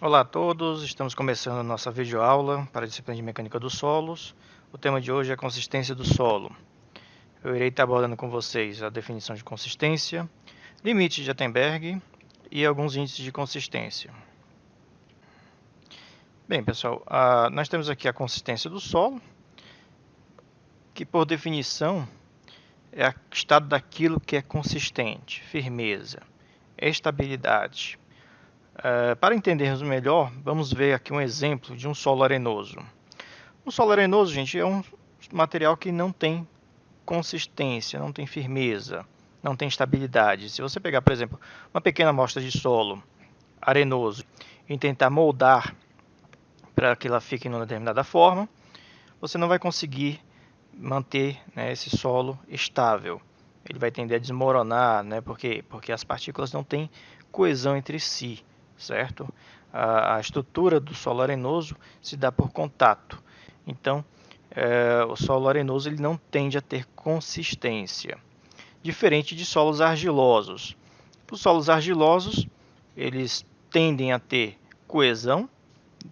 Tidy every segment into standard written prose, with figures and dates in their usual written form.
Olá a todos, estamos começando a nossa videoaula para a disciplina de Mecânica dos Solos. O tema de hoje é a consistência do solo. Eu irei estar abordando com vocês a definição de consistência, limite de Attenberg e alguns índices de consistência. Bem, pessoal, nós temos aqui a consistência do solo, que por definição é o estado daquilo que é consistente, firmeza, estabilidade. Para entendermos melhor, vamos ver aqui um exemplo de um solo arenoso. Um solo arenoso, gente, é um material que não tem consistência, não tem firmeza, não tem estabilidade. Se você pegar, por exemplo, uma pequena amostra de solo arenoso e tentar moldar para que ela fique em uma determinada forma, você não vai conseguir manter, né, esse solo estável. Ele vai tender a desmoronar, né, porque as partículas não têm coesão entre si, certo? A estrutura do solo arenoso se dá por contato. Então, o solo arenoso ele não tende a ter consistência, diferente de solos argilosos. Os solos argilosos eles tendem a ter coesão,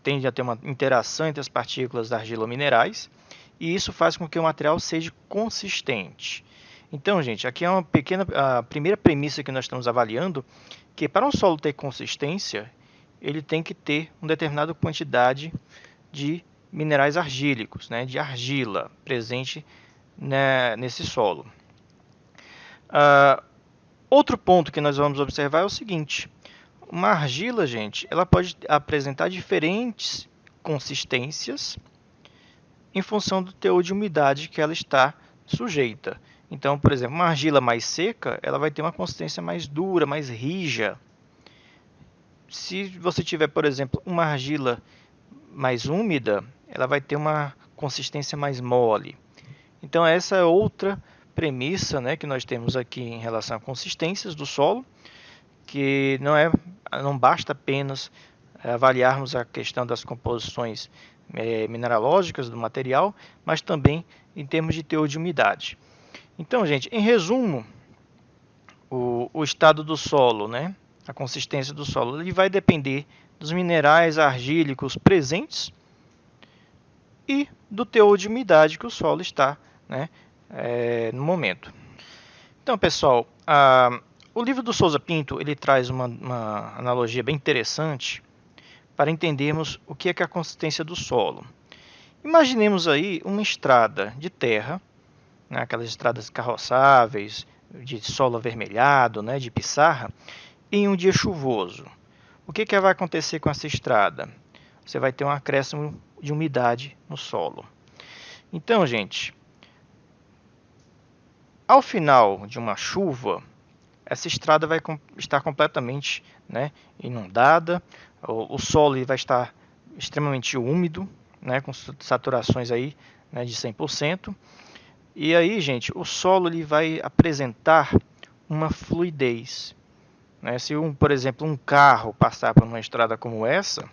tendem a ter uma interação entre as partículas da argila minerais, e isso faz com que o material seja consistente. Então, gente, aqui é a primeira premissa que nós estamos avaliando, que para um solo ter consistência, ele tem que ter uma determinada quantidade de minerais argílicos, né, de argila presente, né, nesse solo. Outro ponto que nós vamos observar é o seguinte: uma argila, gente, ela pode apresentar diferentes consistências em função do teor de umidade que ela está sujeita. Então, por exemplo, uma argila mais seca, ela vai ter uma consistência mais dura, mais rija. Se você tiver, por exemplo, uma argila mais úmida, ela vai ter uma consistência mais mole. Então, essa é outra premissa, né, que nós temos aqui em relação a consistências do solo, que não basta apenas avaliarmos a questão das composições mineralógicas do material, mas também em termos de teor de umidade. Então, gente, em resumo, o estado do solo, né, a consistência do solo, ele vai depender dos minerais argílicos presentes e do teor de umidade que o solo está, né, no momento. Então, pessoal, o livro do Souza Pinto ele traz uma analogia bem interessante para entendermos o que é a consistência do solo. Imaginemos aí uma estrada de terra, né, aquelas estradas carroçáveis, de solo avermelhado, né, de pissarra, em um dia chuvoso. O que vai acontecer com essa estrada? Você vai ter um acréscimo de umidade no solo. Então, gente, ao final de uma chuva, essa estrada vai estar completamente, né, inundada, o solo vai estar extremamente úmido, né, com saturações aí, né, de 100%. E aí, gente, o solo ele vai apresentar uma fluidez. Né? Se, por exemplo, um carro passar por uma estrada como essa,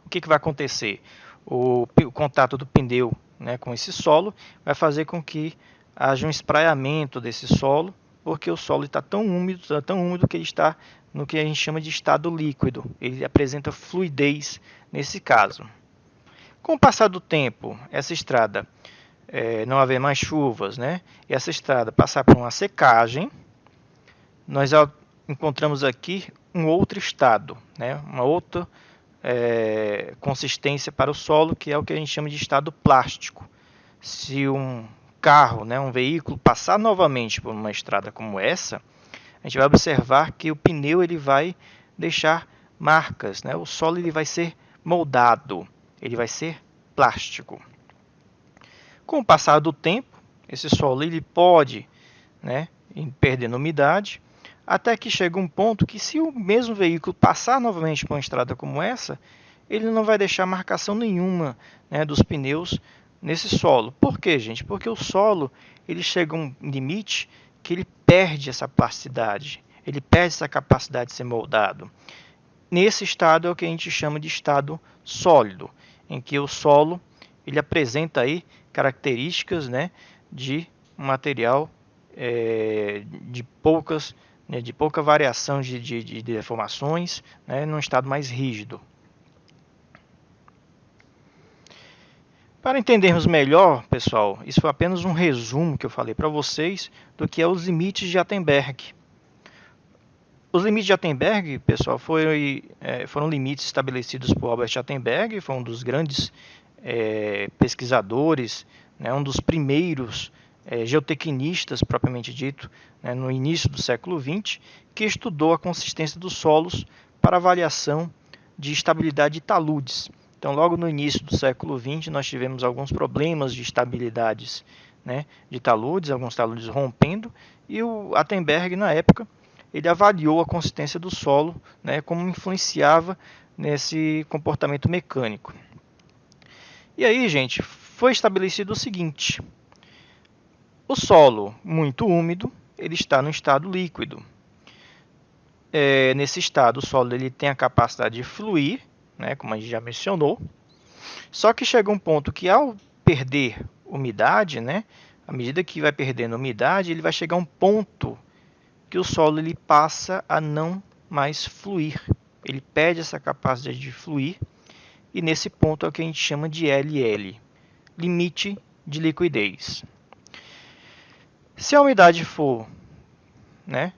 o que vai acontecer? O contato do pneu, né, com esse solo vai fazer com que haja um espraiamento desse solo, porque o solo está tão úmido que ele está no que a gente chama de estado líquido. Ele apresenta fluidez nesse caso. Com o passar do tempo, essa estrada não haver mais chuvas, né, e essa estrada passar por uma secagem, nós encontramos aqui um outro estado, né, uma outra consistência para o solo, que é o que a gente chama de estado plástico. Se um carro, né, um veículo passar novamente por uma estrada como essa, a gente vai observar que o pneu ele vai deixar marcas, né? O solo ele vai ser moldado, ele vai ser plástico. Com o passar do tempo, esse solo ele pode, né, ir perdendo umidade, até que chega um ponto que se o mesmo veículo passar novamente por uma estrada como essa, ele não vai deixar marcação nenhuma, né, dos pneus nesse solo. Por quê, gente? Porque o solo ele chega a um limite que ele perde essa plasticidade, ele perde essa capacidade de ser moldado. Nesse estado é o que a gente chama de estado sólido, em que o solo ele apresenta aí características, né, de um material de pouca variação de deformações, né, num estado mais rígido. Para entendermos melhor, pessoal, isso foi apenas um resumo que eu falei para vocês do que é os limites de Attenberg. Os limites de Attenberg, pessoal, foram limites estabelecidos por Albert Attenberg, foi um dos grandes pesquisadores, né, um dos primeiros geotecnistas, propriamente dito, né, no início do século XX, que estudou a consistência dos solos para avaliação de estabilidade de taludes. Então, logo no início do século XX, nós tivemos alguns problemas de estabilidades, né, de taludes, alguns taludes rompendo, e o Attenberg, na época, ele avaliou a consistência do solo, né, como influenciava nesse comportamento mecânico. E aí, gente, foi estabelecido o seguinte: o solo muito úmido, ele está no estado líquido. Nesse estado, o solo ele tem a capacidade de fluir, né, como a gente já mencionou. Só que chega um ponto que, ao perder umidade, né, à medida que vai perdendo umidade, ele vai chegar a um ponto que o solo ele passa a não mais fluir. Ele perde essa capacidade de fluir, e nesse ponto é o que a gente chama de LL, limite de liquidez. Se a umidade for, né,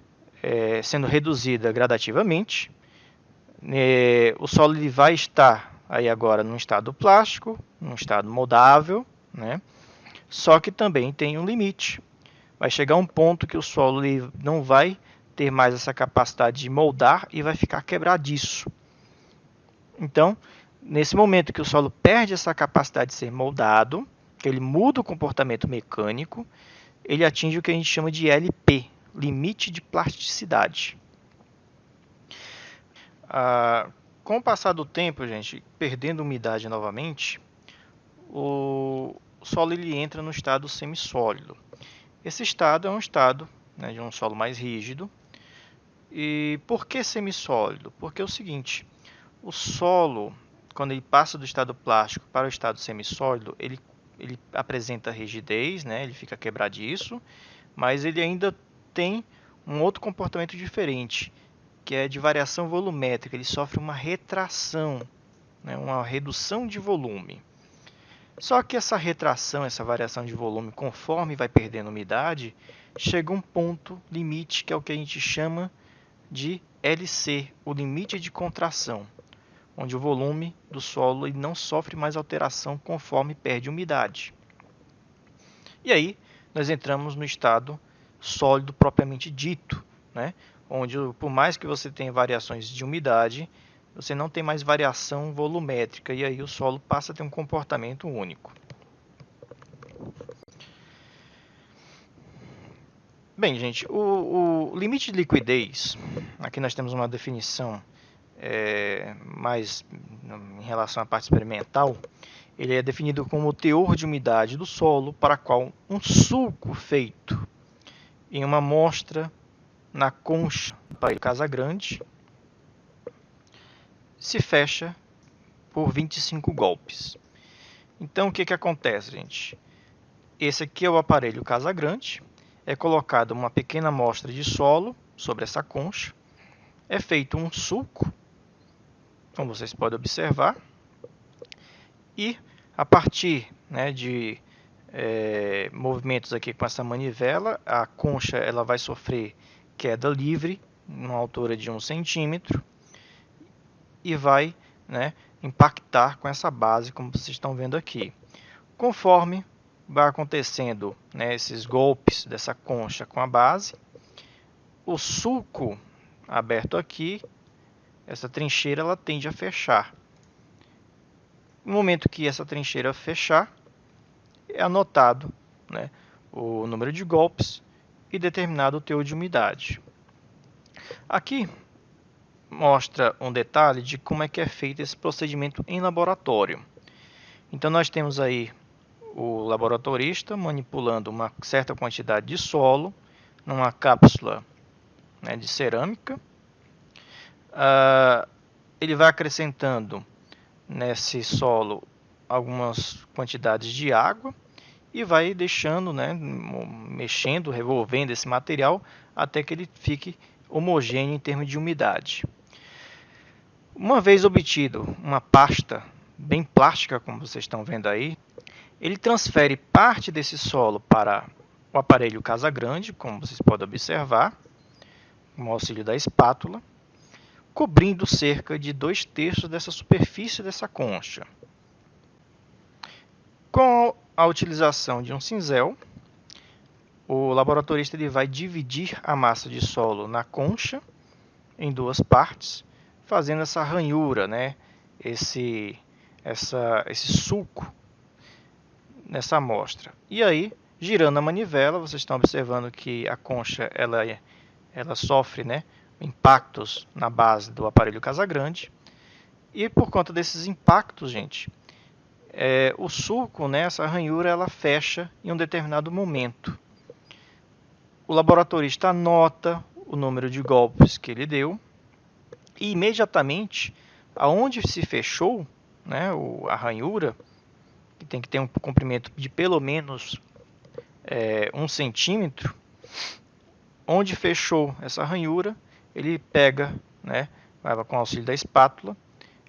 sendo reduzida gradativamente, o solo ele vai estar aí agora num estado plástico, num estado moldável, né, só que também tem um limite. Vai chegar um ponto que o solo ele não vai ter mais essa capacidade de moldar e vai ficar quebradiço. Então, nesse momento que o solo perde essa capacidade de ser moldado, que ele muda o comportamento mecânico, ele atinge o que a gente chama de LP, limite de plasticidade. Com o passar do tempo, gente, perdendo umidade novamente, o solo ele entra no estado semissólido. Esse estado é um estado, né, de um solo mais rígido. E por que semissólido? Porque é o seguinte: o solo, quando ele passa do estado plástico para o estado semissólido, ele apresenta rigidez, né, ele fica quebradiço, mas ele ainda tem um outro comportamento diferente, que é de variação volumétrica. Ele sofre uma retração, né, uma redução de volume. Só que essa retração, essa variação de volume, conforme vai perdendo umidade, chega a um ponto limite, que é o que a gente chama de LC, o limite de contração, onde o volume do solo ele não sofre mais alteração conforme perde umidade. E aí nós entramos no estado sólido propriamente dito, né? Onde, por mais que você tenha variações de umidade, você não tem mais variação volumétrica, e aí o solo passa a ter um comportamento único. Bem, gente, o limite de liquidez, aqui nós temos uma definição mais em relação à parte experimental. Ele é definido como o teor de umidade do solo para qual um sulco feito em uma amostra na concha do aparelho Casagrande se fecha por 25 golpes. Então, o que acontece, gente? Esse aqui é o aparelho Casagrande, é colocada uma pequena amostra de solo sobre essa concha, é feito um sulco, como vocês podem observar, e a partir, né, de movimentos aqui com essa manivela, a concha ela vai sofrer queda livre, numa altura de 1 centímetro, e vai, né, impactar com essa base, como vocês estão vendo aqui. Conforme vai acontecendo, né, esses golpes dessa concha com a base, o sulco aberto aqui, essa trincheira, ela tende a fechar. No momento que essa trincheira fechar, é anotado, né, o número de golpes e determinado o teor de umidade. Aqui mostra um detalhe de como é que é feito esse procedimento em laboratório. Então nós temos aí o laboratorista manipulando uma certa quantidade de solo numa cápsula, né, de cerâmica. Ele vai acrescentando nesse solo algumas quantidades de água e vai deixando, né, mexendo, revolvendo esse material até que ele fique homogêneo em termos de umidade. Uma vez obtido uma pasta bem plástica, como vocês estão vendo aí. Ele transfere parte desse solo para o aparelho Casagrande, como vocês podem observar, com o auxílio da espátula, cobrindo cerca de 2/3 dessa superfície dessa concha. Com a utilização de um cinzel, o laboratorista ele vai dividir a massa de solo na concha em duas partes, fazendo essa ranhura, né? esse sulco nessa amostra. E aí, girando a manivela, vocês estão observando que a concha ela sofre, né, impactos na base do aparelho Casagrande. E por conta desses impactos, gente, o sulco, né, essa ranhura, ela fecha em um determinado momento. O laboratorista anota o número de golpes que ele deu e imediatamente, aonde se fechou, né, a ranhura, que tem que ter um comprimento de pelo menos 1 centímetro, onde fechou essa ranhura, ele pega, né, com o auxílio da espátula,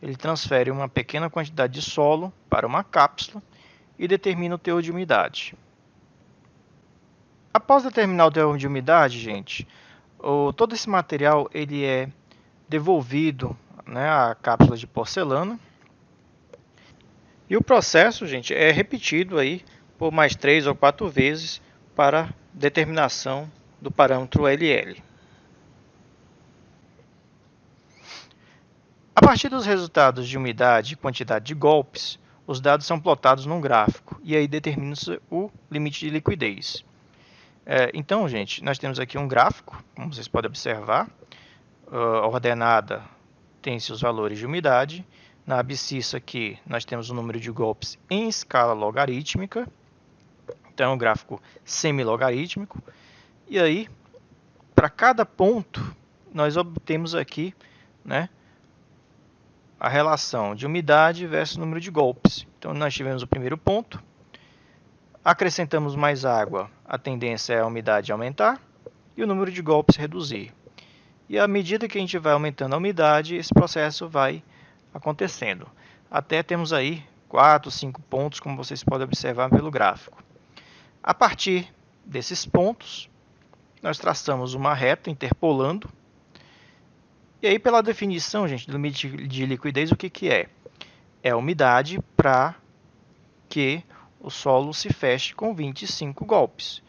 ele transfere uma pequena quantidade de solo para uma cápsula e determina o teor de umidade. Após determinar o teor de umidade, gente, todo esse material ele é devolvido, né, à cápsula de porcelana. E o processo, gente, é repetido aí por mais 3 ou 4 vezes para determinação do parâmetro LL. A partir dos resultados de umidade e quantidade de golpes, os dados são plotados num gráfico e aí determina-se o limite de liquidez. Então, gente, nós temos aqui um gráfico, como vocês podem observar. A ordenada tem-se os valores de umidade. Na abscissa aqui nós temos o número de golpes em escala logarítmica. Então é um gráfico semilogarítmico. E aí, para cada ponto, nós obtemos aqui, né, a relação de umidade versus número de golpes. Então nós tivemos o primeiro ponto. Acrescentamos mais água, a tendência é a umidade aumentar e o número de golpes reduzir. E à medida que a gente vai aumentando a umidade, esse processo vai acontecendo. Até temos aí 4, 5 pontos, como vocês podem observar pelo gráfico. A partir desses pontos, nós traçamos uma reta interpolando. E aí, pela definição, gente, do limite de liquidez, o que é? É a umidade para que o solo se feche com 25 golpes.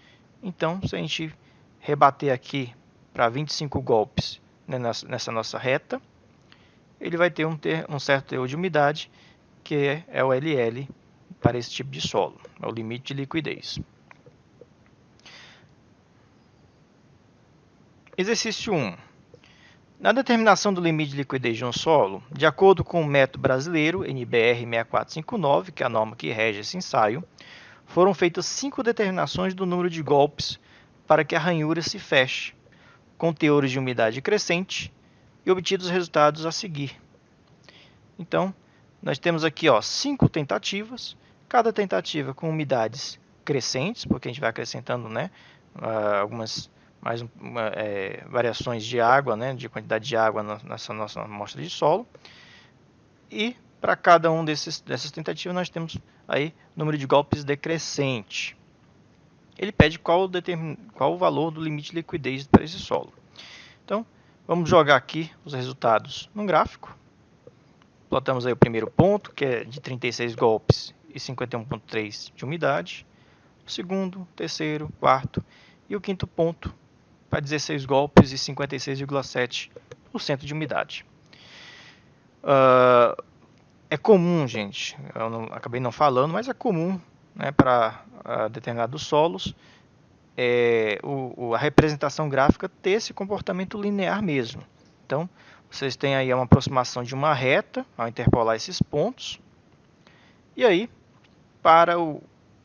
Então, se a gente rebater aqui para 25 golpes, né, nessa nossa reta, ele vai ter um certo teor de umidade, que é o LL para esse tipo de solo, é o limite de liquidez. Exercício 1. Na determinação do limite de liquidez de um solo, de acordo com o método brasileiro NBR 6459, que é a norma que rege esse ensaio, foram feitas 5 determinações do número de golpes para que a ranhura se feche, com teores de umidade crescente, e obtidos os resultados a seguir. Então, nós temos aqui 5 tentativas, cada tentativa com umidades crescentes, porque a gente vai acrescentando, né, algumas variações de água, né, de quantidade de água nessa nossa amostra de solo. E para cada um dessas tentativas nós temos aí número de golpes decrescente. Ele pede qual o valor do limite de liquidez para esse solo. Então, vamos jogar aqui os resultados num gráfico. Plotamos aí o primeiro ponto, que é de 36 golpes e 51,3 de umidade. O segundo, terceiro, quarto e o quinto ponto, para 16 golpes e 56,7% de umidade. É comum, gente, eu acabei não falando, mas é comum, né, para determinados solos, a representação gráfica ter esse comportamento linear mesmo. Então, vocês têm aí uma aproximação de uma reta ao interpolar esses pontos. E aí, para o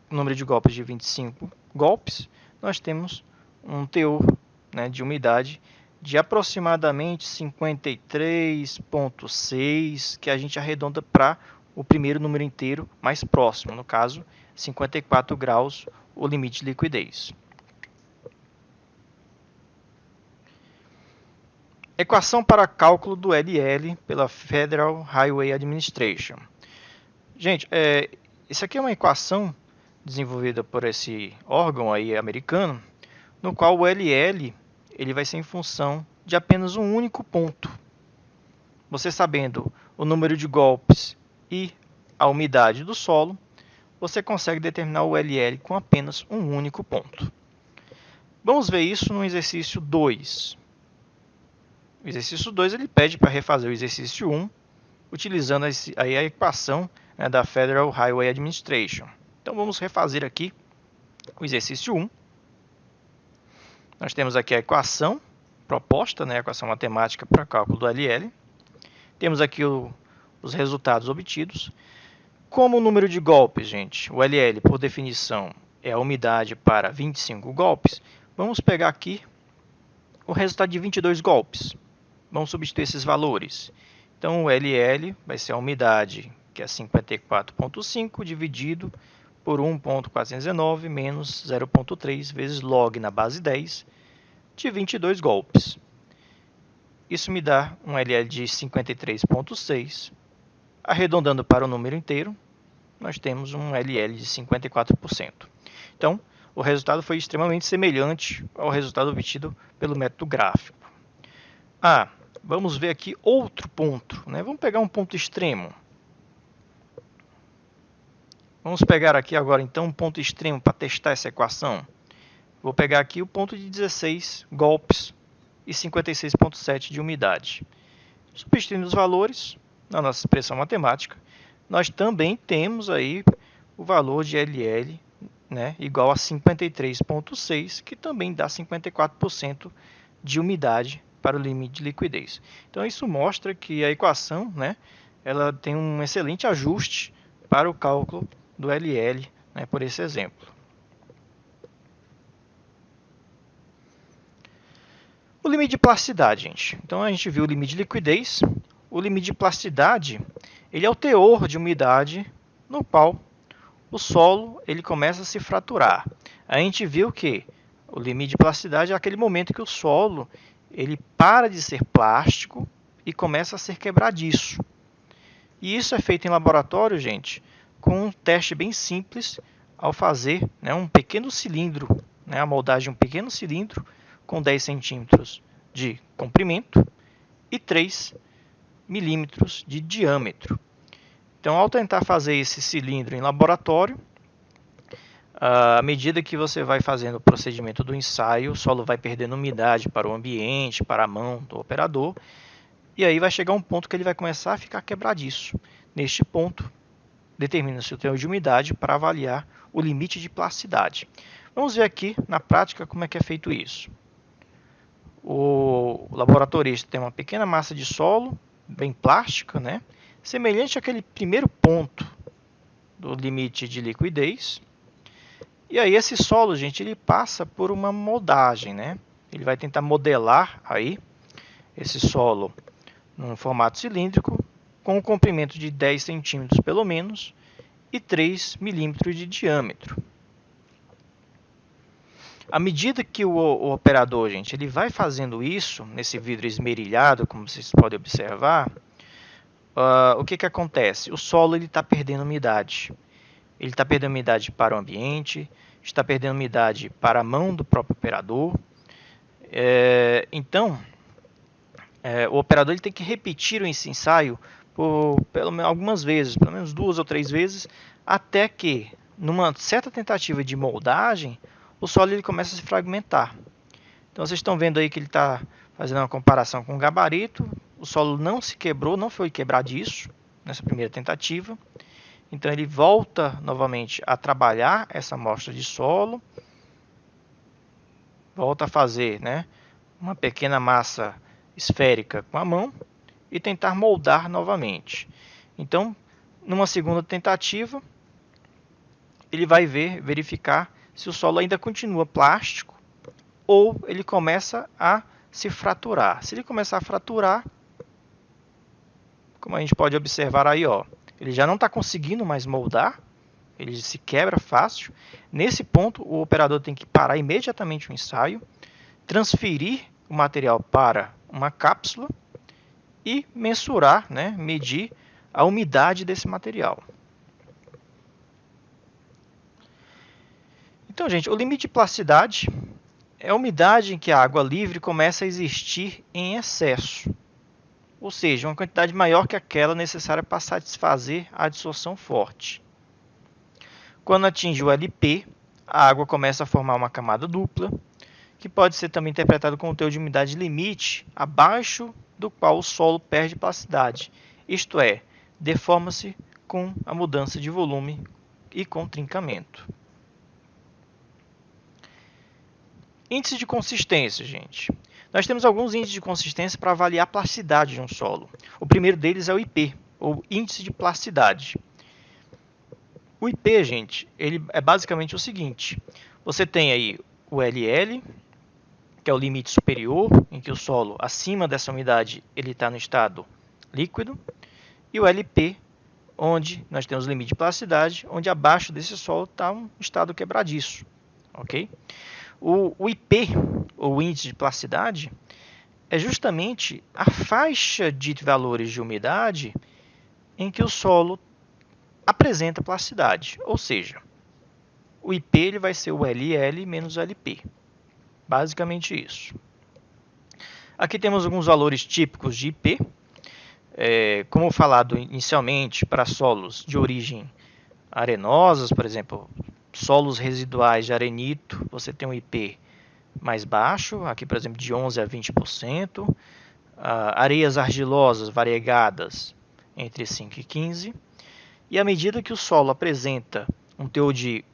número de golpes de 25 golpes, nós temos um teor, né, de umidade de aproximadamente 53,6, que a gente arredonda para o primeiro número inteiro mais próximo, no caso, 54 graus, o limite de liquidez. Equação para cálculo do LL pela Federal Highway Administration. Gente, isso aqui é uma equação desenvolvida por esse órgão aí americano, no qual o LL ele vai ser em função de apenas um único ponto. Você sabendo o número de golpes e a umidade do solo, você consegue determinar o LL com apenas um único ponto. Vamos ver isso no exercício 2. O exercício 2 ele pede para refazer o exercício 1, utilizando aí a equação, né, da Federal Highway Administration. Então vamos refazer aqui o exercício 1. Nós temos aqui a equação proposta, né, a equação matemática para cálculo do LL. Temos aqui os resultados obtidos. Como o número de golpes, gente, o LL, por definição, é a umidade para 25 golpes, vamos pegar aqui o resultado de 22 golpes. Vamos substituir esses valores. Então, o LL vai ser a umidade, que é 54,5, dividido por 1,419 menos 0,3 vezes log na base 10 de 22 golpes. Isso me dá um LL de 53,6. Arredondando para o número inteiro, nós temos um LL de 54%. Então, o resultado foi extremamente semelhante ao resultado obtido pelo método gráfico. Vamos ver aqui outro ponto, né? Vamos pegar um ponto extremo. Vamos pegar aqui agora, então, um ponto extremo para testar essa equação. Vou pegar aqui o ponto de 16 golpes e 56,7 de umidade. Substituindo os valores na nossa expressão matemática, nós também temos aí o valor de LL, né, igual a 53,6, que também dá 54% de umidade para o limite de liquidez. Então, isso mostra que a equação, né, ela tem um excelente ajuste para o cálculo do LL, né, por esse exemplo. O limite de plasticidade, gente. Então, a gente viu o limite de liquidez. O limite de plasticidade, ele é o teor de umidade no qual o solo ele começa a se fraturar. A gente viu que o limite de plasticidade é aquele momento que o solo ele para de ser plástico e começa a ser quebradiço. E isso é feito em laboratório, gente, com um teste bem simples ao fazer, né, um pequeno cilindro, né, a moldagem de um pequeno cilindro com 10 centímetros de comprimento e 3 milímetros de diâmetro. Então, ao tentar fazer esse cilindro em laboratório, à medida que você vai fazendo o procedimento do ensaio, o solo vai perdendo umidade para o ambiente, para a mão do operador, e aí vai chegar um ponto que ele vai começar a ficar quebradiço. Neste ponto, determina-se o teor de umidade para avaliar o limite de plasticidade. Vamos ver aqui na prática como é que é feito isso. O laboratorista tem uma pequena massa de solo, bem plástica, né? Semelhante àquele primeiro ponto do limite de liquidez. E aí esse solo, gente, ele passa por uma moldagem, né? Ele vai tentar modelar aí esse solo num formato cilíndrico com um comprimento de 10 centímetros pelo menos e 3 milímetros de diâmetro. À medida que o operador, gente, ele vai fazendo isso nesse vidro esmerilhado, como vocês podem observar, o que acontece? O solo está perdendo umidade. Ele está perdendo umidade para o ambiente, está perdendo umidade para a mão do próprio operador. Então, o operador ele tem que repetir esse ensaio por algumas vezes, pelo menos 2 ou 3 vezes, até que, numa certa tentativa de moldagem, o solo ele começa a se fragmentar. Então, vocês estão vendo aí que ele está fazendo uma comparação com o gabarito. O solo não se quebrou, não foi quebradiço nessa primeira tentativa. Então, ele volta novamente a trabalhar essa amostra de solo. Volta a fazer, né, uma pequena massa esférica com a mão e tentar moldar novamente. Então, numa segunda tentativa, ele vai verificar se o solo ainda continua plástico ou ele começa a se fraturar. Se ele começar a fraturar, como a gente pode observar aí, ó, ele já não está conseguindo mais moldar, ele se quebra fácil. Nesse ponto, o operador tem que parar imediatamente o ensaio, transferir o material para uma cápsula e mensurar, né, medir a umidade desse material. Então, gente, o limite de plasticidade é a umidade em que a água livre começa a existir em excesso, ou seja, uma quantidade maior que aquela necessária para satisfazer a adsorção forte. Quando atinge o LP, a água começa a formar uma camada dupla, que pode ser também interpretado como um teor de umidade limite, abaixo do qual o solo perde plasticidade, isto é, deforma-se com a mudança de volume e com trincamento. Índice de consistência, gente. Nós temos alguns índices de consistência para avaliar a plasticidade de um solo. O primeiro deles é o IP, ou Índice de Plasticidade. O IP, gente, ele é basicamente o seguinte. Você tem aí o LL, que é o limite superior, em que o solo, acima dessa umidade, ele está no estado líquido. E o LP, onde nós temos o limite de plasticidade, onde abaixo desse solo está um estado quebradiço. Ok? O IP, ou índice de plasticidade, é justamente a faixa de valores de umidade em que o solo apresenta plasticidade. Ou seja, o IP ele vai ser o LL menos o LP. Basicamente isso. Aqui temos alguns valores típicos de IP. Como falado inicialmente, para solos de origem arenosas, por exemplo, solos residuais de arenito, você tem um IP mais baixo, aqui por exemplo de 11 a 20%, areias argilosas variegadas entre 5 e 15%, e à medida que o solo apresenta um teor de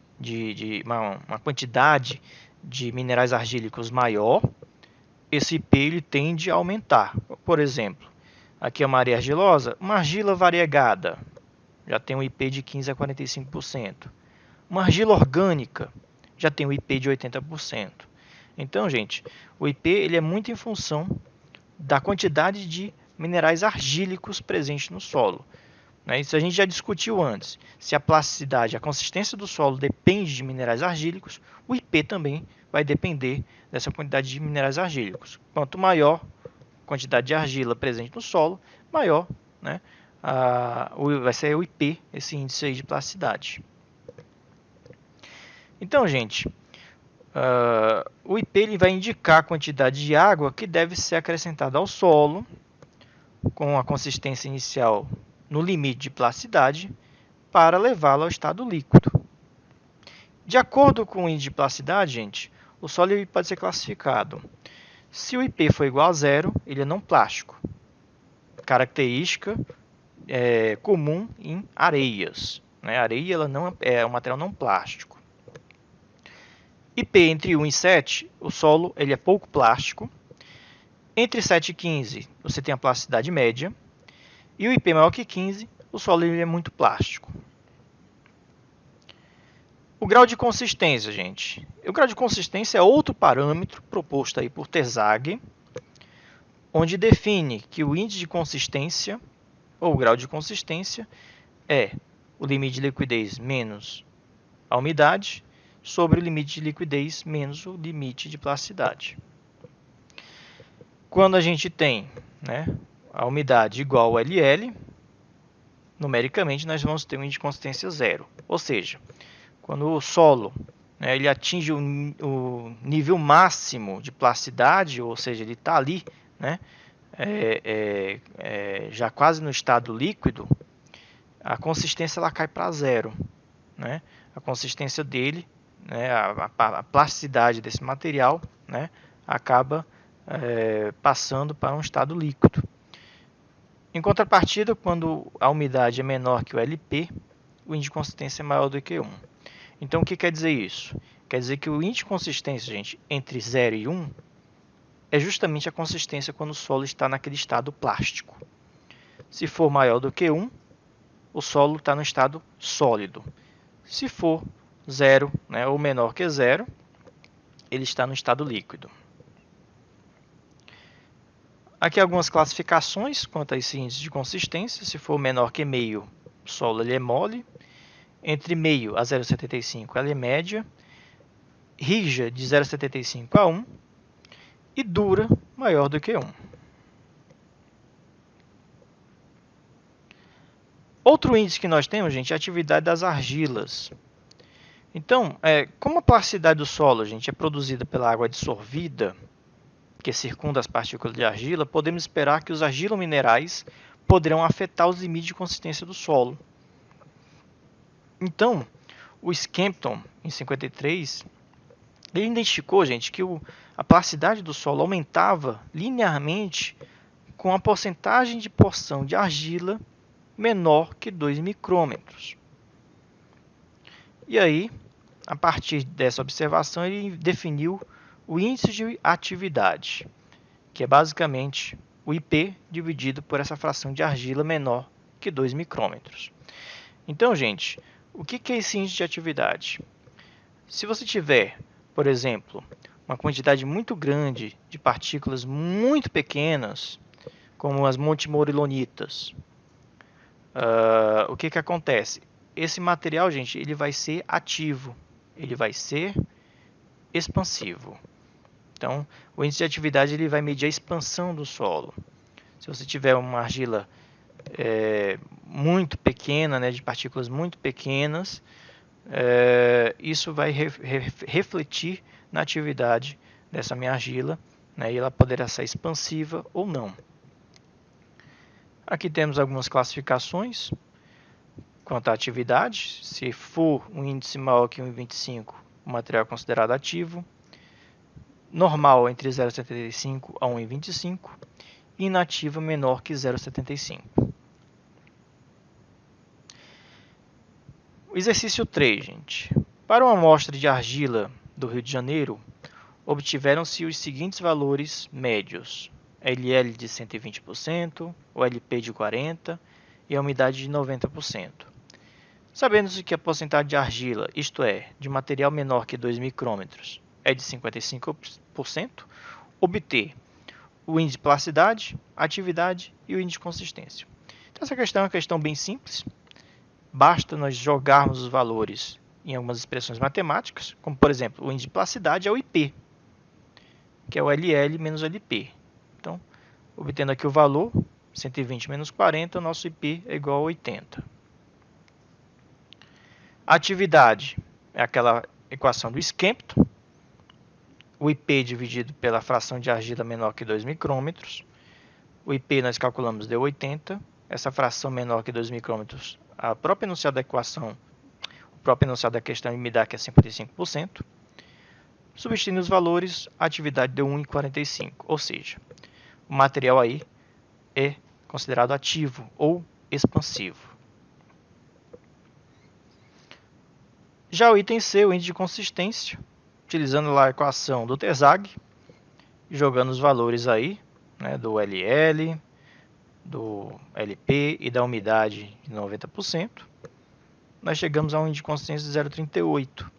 uma quantidade de minerais argílicos maior, esse IP ele tende a aumentar. Por exemplo, aqui é uma areia argilosa, uma argila variegada, já tem um IP de 15 a 45%. Uma argila orgânica já tem um IP de 80%. Então, gente, o IP ele é muito em função da quantidade de minerais argílicos presentes no solo. Isso a gente já discutiu antes. Se a plasticidade, a consistência do solo depende de minerais argílicos, o IP também vai depender dessa quantidade de minerais argílicos. Quanto maior a quantidade de argila presente no solo, maior, né, vai ser o IP, esse índice aí de plasticidade. Então, gente, o IP ele vai indicar a quantidade de água que deve ser acrescentada ao solo, com a consistência inicial no limite de plasticidade, para levá-lo ao estado líquido. De acordo com o índice de plasticidade, gente, o solo pode ser classificado. Se o IP for igual a zero, ele é não plástico. Característica comum em areias. A areia ela não é um material não plástico. IP entre 1 e 7, o solo ele é pouco plástico. Entre 7 e 15, você tem a plasticidade média. E o IP maior que 15, o solo ele é muito plástico. O grau de consistência, gente. O grau de consistência é outro parâmetro proposto aí por Terzaghi, onde define que o índice de consistência, ou o grau de consistência, é o limite de liquidez menos a umidade sobre o limite de liquidez menos o limite de plasticidade. Quando a gente tem a umidade igual ao LL, numericamente nós vamos ter um índice de consistência zero. Ou seja, quando o solo ele atinge o nível máximo de plasticidade, ou seja, ele está ali já quase no estado líquido, a consistência ela cai para zero. A consistência dele, a plasticidade desse material acaba passando para um estado líquido. Em contrapartida, quando a umidade é menor que o LP, o índice de consistência é maior do que 1. Então, o que quer dizer isso? Quer dizer que o índice de consistência, gente, entre 0 e 1 é justamente a consistência quando o solo está naquele estado plástico. Se for maior do que 1, o solo está no estado sólido. Se for 0 ou menor que 0, ele está no estado líquido. Aqui algumas classificações quanto a esse índice de consistência. Se for menor que meio, o solo ele é mole. Entre meio a 0,75 ela é média. Rija de 0,75 a 1. E dura maior do que 1. Outro índice que nós temos, gente, é a atividade das argilas. Então, como a plasticidade do solo, gente, é produzida pela água dissolvida, que circunda as partículas de argila, podemos esperar que os argilominerais poderão afetar os limites de consistência do solo. Então, o Skempton, em 53, ele identificou, gente, que a plasticidade do solo aumentava linearmente com a porcentagem de porção de argila menor que 2 micrômetros. E aí, a partir dessa observação, ele definiu o índice de atividade, que é basicamente o IP dividido por essa fração de argila menor que 2 micrômetros. Então, gente, o que é esse índice de atividade? Se você tiver, por exemplo, uma quantidade muito grande de partículas muito pequenas, como as montemorilonitas, o que acontece? Esse material, gente, ele vai ser ativo, ele vai ser expansivo. Então, o índice de atividade ele vai medir a expansão do solo. Se você tiver uma argila muito pequena, né, de partículas muito pequenas, isso vai refletir na atividade dessa minha argila, né, e ela poderá ser expansiva ou não. Aqui temos algumas classificações quanto à atividade. Se for um índice maior que 1,25, o material é considerado ativo. Normal entre 0,75 a 1,25 e inativa menor que 0,75. O exercício 3, gente. Para uma amostra de argila do Rio de Janeiro, obtiveram-se os seguintes valores médios: LL de 120%, o LP de 40% e a umidade de 90%. Sabendo-se que a porcentagem de argila, isto é, de material menor que 2 micrômetros, é de 55%, obter o índice de plasticidade, atividade e o índice de consistência. Então, essa questão é uma questão bem simples. Basta nós jogarmos os valores em algumas expressões matemáticas, como, por exemplo, o índice de plasticidade é o IP, que é o LL menos o LP. Então, obtendo aqui o valor, 120 menos 40, o nosso IP é igual a 80. A atividade é aquela equação do Skempton, o IP dividido pela fração de argila menor que 2 micrômetros. O IP nós calculamos deu 80, essa fração menor que 2 micrômetros, a própria enunciado da equação, o próprio enunciado da questão me dá que é 55%. Substituindo os valores, a atividade deu 1,45, ou seja, o material aí é considerado ativo ou expansivo. Já o item C, o índice de consistência, utilizando lá a equação do Terzagh, jogando os valores aí, né, do LL, do LP e da umidade de 90%, nós chegamos a um índice de consistência de 0,38,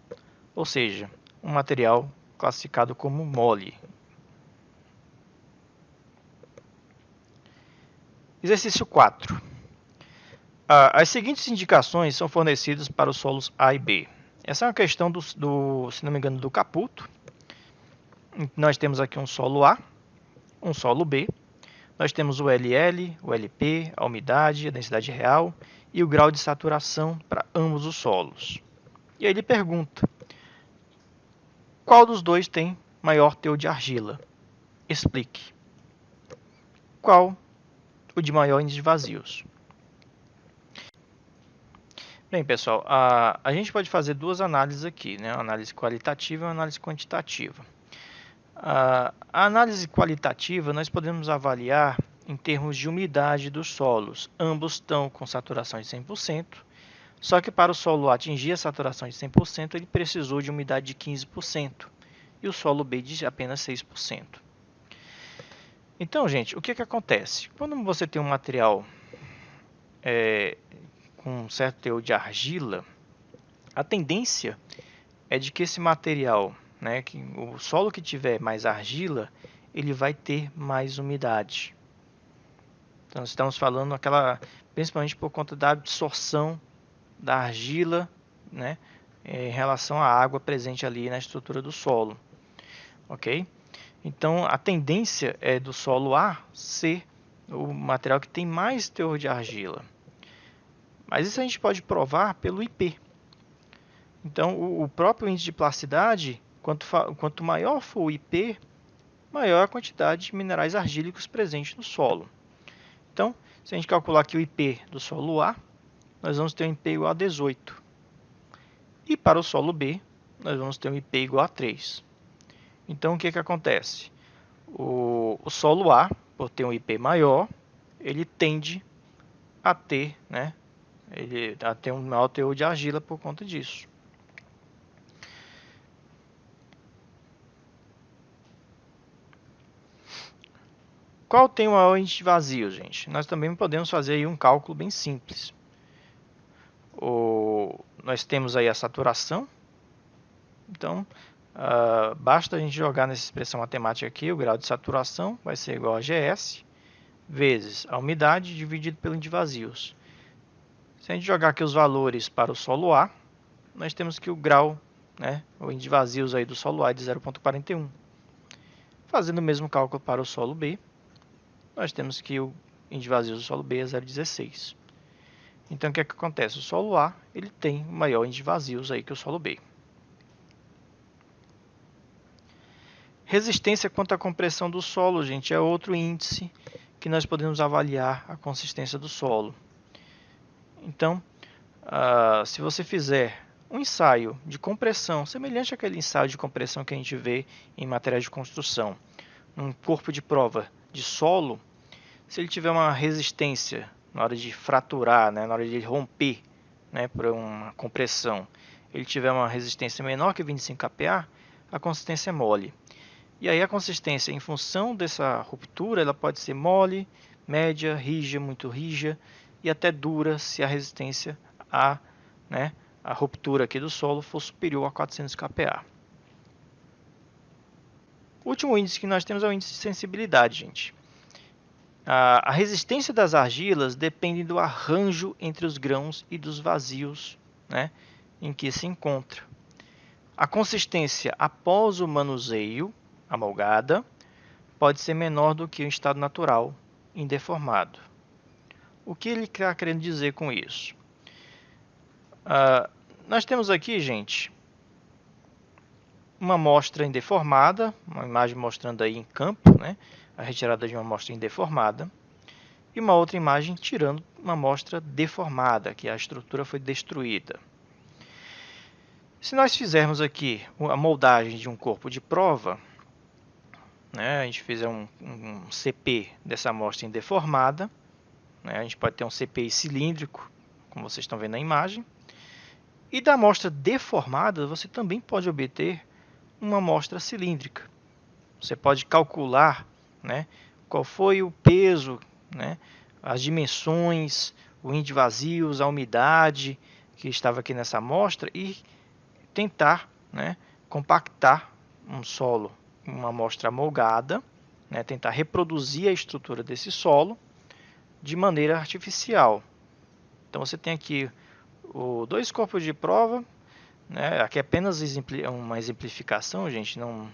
ou seja, um material classificado como mole. Exercício 4. As seguintes indicações são fornecidas para os solos A e B. Essa é uma questão se não me engano, do Caputo. Nós temos aqui um solo A, um solo B. Nós temos o LL, o LP, a umidade, a densidade real e o grau de saturação para ambos os solos. E aí ele pergunta: qual dos dois tem maior teor de argila? Explique. Qual o de maior índice de vazios? Bem, pessoal, a gente pode fazer duas análises aqui, né? Uma análise qualitativa e uma análise quantitativa. A análise qualitativa nós podemos avaliar em termos de umidade dos solos. Ambos estão com saturação de 100%, só que para o solo A atingir a saturação de 100%, ele precisou de umidade de 15%, e o solo B de apenas 6%. Então, gente, o que acontece? Quando você tem um material com um certo teor de argila, a tendência é de que esse material, né, que o solo que tiver mais argila, ele vai ter mais umidade. Então, estamos falando principalmente por conta da absorção da argila, né, em relação à água presente ali na estrutura do solo. Ok? Então, a tendência é do solo A ser o material que tem mais teor de argila. Mas isso a gente pode provar pelo IP. Então, o próprio índice de plasticidade, quanto maior for o IP, maior a quantidade de minerais argílicos presentes no solo. Então, se a gente calcular aqui o IP do solo A, nós vamos ter um IP igual a 18. E para o solo B, nós vamos ter um IP igual a 3. Então, o que acontece? O solo A, por ter um IP maior, ele tende a ter, um maior teor de argila por conta disso. Qual tem o maior índice de vazio, gente? Nós também podemos fazer aí um cálculo bem simples. Nós temos aí a saturação. Então, basta a gente jogar nessa expressão matemática aqui, o grau de saturação vai ser igual a GS vezes a umidade dividido pelo índice de vazios. Se a gente jogar aqui os valores para o solo A, nós temos que o grau, o índice de vazios aí do solo A é de 0,41. Fazendo o mesmo cálculo para o solo B, nós temos que o índice de vazios do solo B é 0,16. Então, o que acontece? O solo A ele tem maior índice de vazios aí que o solo B. Resistência quanto à compressão do solo, gente, é outro índice que nós podemos avaliar a consistência do solo. Então, se você fizer um ensaio de compressão, semelhante àquele ensaio de compressão que a gente vê em materiais de construção, num corpo de prova de solo, se ele tiver uma resistência na hora de fraturar, na hora de romper, por uma compressão, ele tiver uma resistência menor que 25 kPa, a consistência é mole. E aí a consistência, em função dessa ruptura, ela pode ser mole, média, rija, muito rija e até dura se a resistência a ruptura aqui do solo for superior a 400 kPa. O último índice que nós temos é o índice de sensibilidade, gente. A resistência das argilas depende do arranjo entre os grãos e dos vazios em que se encontra. A consistência após o manuseio, amolgada, pode ser menor do que o estado natural, indeformado. O que ele está querendo dizer com isso? Nós temos aqui, gente, uma amostra indeformada, uma imagem mostrando aí em campo, a retirada de uma amostra indeformada, e uma outra imagem tirando uma amostra deformada, que a estrutura foi destruída. Se nós fizermos aqui a moldagem de um corpo de prova, a gente fizer um CP dessa amostra indeformada, a gente pode ter um CPI cilíndrico, como vocês estão vendo na imagem, e da amostra deformada você também pode obter uma amostra cilíndrica. Você pode calcular qual foi o peso, as dimensões, o índice de vazios, a umidade que estava aqui nessa amostra e tentar compactar um solo, uma amostra amolgada, tentar reproduzir a estrutura desse solo de maneira artificial. Então você tem aqui dois corpos de prova, aqui é apenas uma exemplificação, gente, não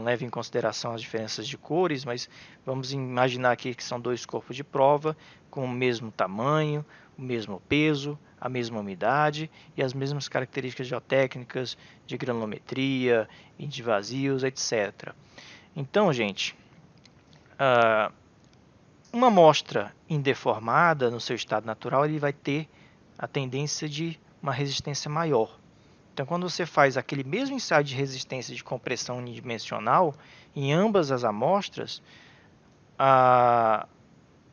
leve em consideração as diferenças de cores, mas vamos imaginar aqui que são dois corpos de prova com o mesmo tamanho, o mesmo peso, a mesma umidade e as mesmas características geotécnicas de granulometria, índice de vazios, etc. Então, gente, uma amostra indeformada no seu estado natural, ele vai ter a tendência de uma resistência maior. Então, quando você faz aquele mesmo ensaio de resistência de compressão unidimensional, em ambas as amostras, a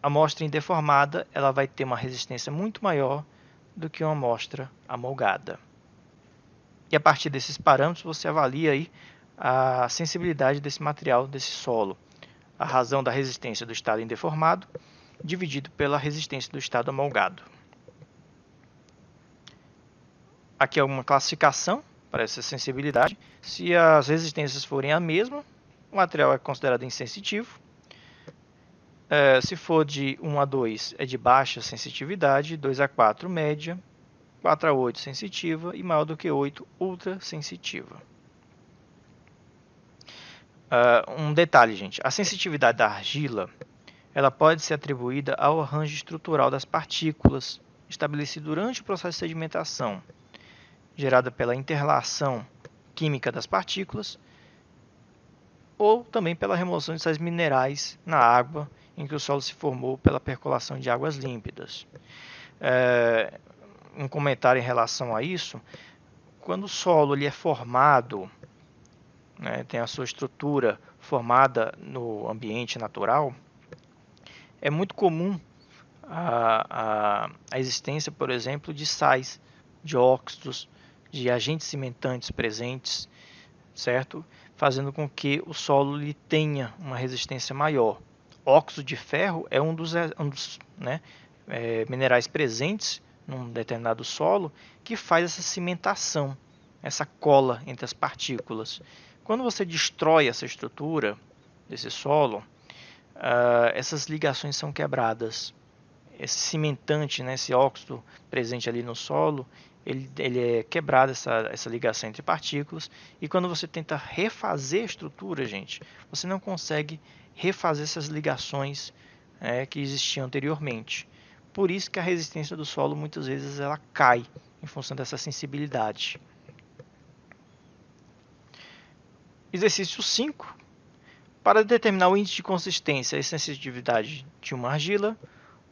amostra indeformada ela vai ter uma resistência muito maior do que uma amostra amolgada. E a partir desses parâmetros, você avalia aí a sensibilidade desse material, desse solo. A razão da resistência do estado indeformado, dividido pela resistência do estado amolgado. Aqui é uma classificação para essa sensibilidade. Se as resistências forem a mesma, o material é considerado insensitivo. Se for de 1 a 2, é de baixa sensitividade, 2 a 4, média, 4 a 8, sensitiva e maior do que 8, ultra sensitiva. Um detalhe, gente, a sensitividade da argila ela pode ser atribuída ao arranjo estrutural das partículas estabelecido durante o processo de sedimentação. gerada pela interlação química das partículas, ou também pela remoção de sais minerais na água em que o solo se formou pela percolação de águas límpidas. Um comentário em relação a isso: quando o solo ele é formado, né, tem a sua estrutura formada no ambiente natural, é muito comum a existência, por exemplo, de sais, de óxidos, de agentes cimentantes presentes, certo? Fazendo com que o solo lhe tenha uma resistência maior. Óxido de ferro é um dos minerais presentes num determinado solo que faz essa cimentação, essa cola entre as partículas. Quando você destrói essa estrutura desse solo, essas ligações são quebradas. Esse cimentante, né, esse óxido presente ali no solo, ele é quebrado, essa ligação entre partículas, e quando você tenta refazer a estrutura, gente, você não consegue refazer essas ligações que existiam anteriormente. Por isso que a resistência do solo muitas vezes ela cai em função dessa sensibilidade. Exercício 5. Para determinar o índice de consistência e sensitividade de uma argila,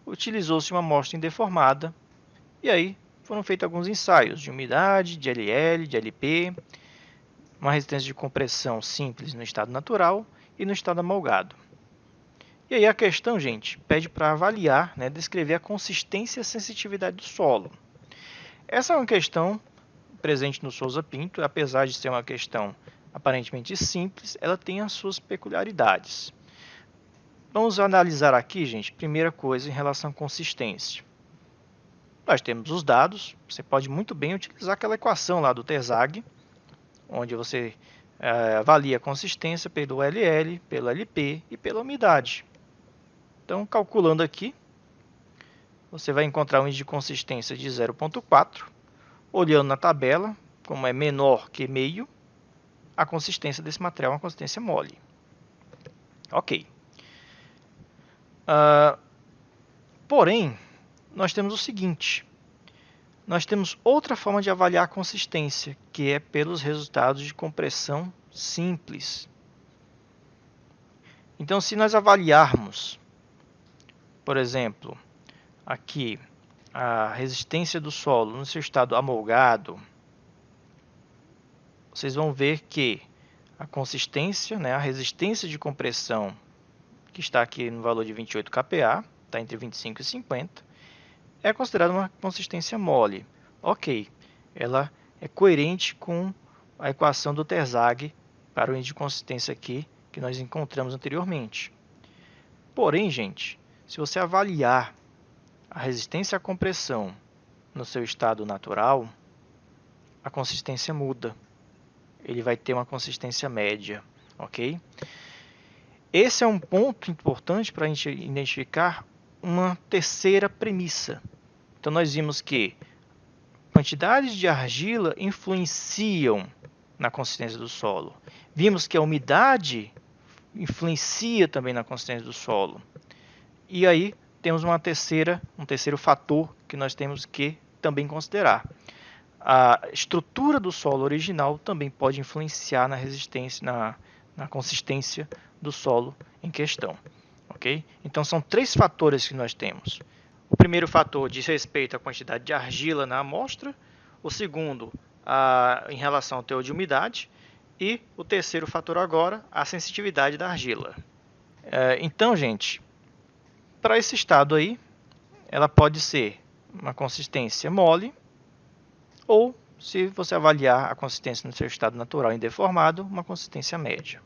utilizou-se uma amostra indeformada, e aí foram feitos alguns ensaios de umidade, de LL, de LP, uma resistência de compressão simples no estado natural e no estado amolgado. E aí a questão, gente, pede para avaliar, né, descrever a consistência e a sensitividade do solo. Essa é uma questão presente no Souza Pinto, apesar de ser uma questão aparentemente simples, ela tem as suas peculiaridades. Vamos analisar aqui, gente, primeira coisa em relação à consistência. Nós temos os dados, você pode muito bem utilizar aquela equação lá do Terzagh, onde você avalia a consistência pelo LL, pelo LP e pela umidade. Então, calculando aqui, você vai encontrar um índice de consistência de 0,4. Olhando na tabela, como é menor que meio, a consistência desse material é uma consistência mole. Ok. Porém, nós temos o seguinte: nós temos outra forma de avaliar a consistência, que é pelos resultados de compressão simples. Então, se nós avaliarmos, por exemplo, aqui a resistência do solo no seu estado amolgado, vocês vão ver que a consistência, né, a resistência de compressão, que está aqui no valor de 28 kPa, está entre 25 e 50, é considerada uma consistência mole. Ok, ela é coerente com a equação do Terzagh para o índice de consistência aqui que nós encontramos anteriormente. Porém, gente, se você avaliar a resistência à compressão no seu estado natural, a consistência muda. Ele vai ter uma consistência média, ok? Esse é um ponto importante para a gente identificar uma terceira premissa. Então, nós vimos que quantidades de argila influenciam na consistência do solo. Vimos que a umidade influencia também na consistência do solo. E aí temos um terceiro fator que nós temos que também considerar. A estrutura do solo original também pode influenciar na resistência, na consistência do solo em questão. Okay? Então, são 3 fatores que nós temos. O primeiro fator diz respeito à quantidade de argila na amostra, o segundo em relação ao teor de umidade, e o terceiro fator agora, a sensitividade da argila. Então, gente, para esse estado aí, ela pode ser uma consistência mole, ou, se você avaliar a consistência no seu estado natural indeformado, uma consistência média.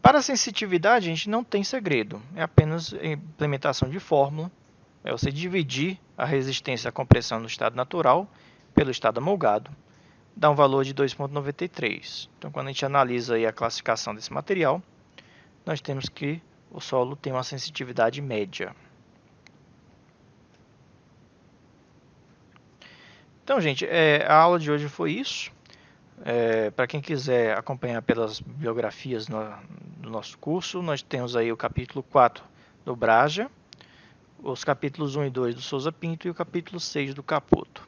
Para a sensitividade, a gente não tem segredo, é apenas implementação de fórmula, é você dividir a resistência à compressão no estado natural pelo estado amolgado, dá um valor de 2,93. Então, quando a gente analisa aí a classificação desse material, nós temos que o solo tem uma sensitividade média. Então, gente, a aula de hoje foi isso. Para quem quiser acompanhar pelas biografias do nosso curso, nós temos aí o capítulo 4 do Braja, os capítulos 1 e 2 do Souza Pinto e o capítulo 6 do Capoto.